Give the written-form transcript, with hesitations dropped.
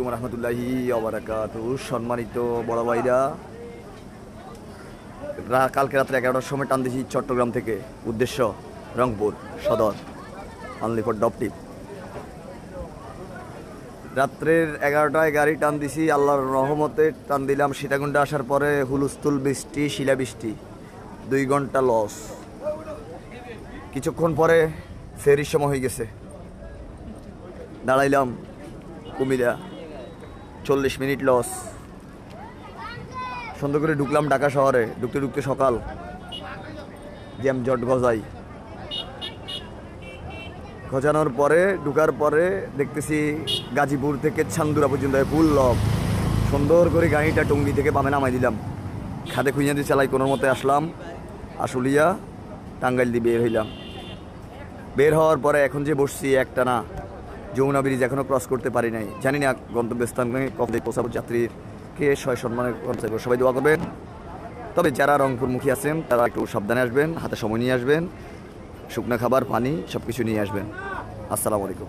আলাইকুম রহমতুল্লাহি ওবারাকাতুহু। সম্মানিত বড় ভাইরা, কালকে রাত্রে 11টার সময় টান দিয়েছি চট্টগ্রাম থেকে, উদ্দেশ্য রংপুর সদর, অনলি ফর ডপ টিপ। রাত্রের 11টায় গাড়ি টান দিছি, আল্লাহর রহমতে টান দিলাম। সীতাকুণ্ডে আসার পরে হুলস্থুল বৃষ্টি, শিলাবৃষ্টি, 2 ঘন্টা লস। কিছুক্ষণ পরে ফেরির সময় হয়ে গেছে, দাঁড়াইলাম কুমিরা, 40 মিনিট লস। সুন্দর করে ঢুকলাম ঢাকা শহরে, ঢুকতে ঢুকতে সকাল, জ্যাম জট গজানোর পরে ঢুকার পরে দেখতেছি গাজীপুর থেকে ছান্দুরা পর্যন্ত ফুল লক। সুন্দর করে গাড়িটা টঙ্গি থেকে বামে নামাই দিলাম, খাদে খুঁজে দিয়ে চালাই কোনোর মতে আসলাম আশুলিয়া, টাঙ্গাইল দিয়ে বের হইলাম। বের হওয়ার পরে এখন যে বসছি একটা না, যমুনা ব্রিজ এখনও ক্রস করতে পারি নাই। জানি না গন্তব্যস্থানে কবে পৌঁছাবো। যাত্রীকে সম্মানে সবাই দোয়া করবেন। তবে যারা রংপুরমুখী আছেন তারা একটু সাবধানে আসবেন, হাতে সময় নিয়ে আসবেন, শুকনো খাবার, পানি সব কিছু নিয়ে আসবেন। আসসালামু আলাইকুম।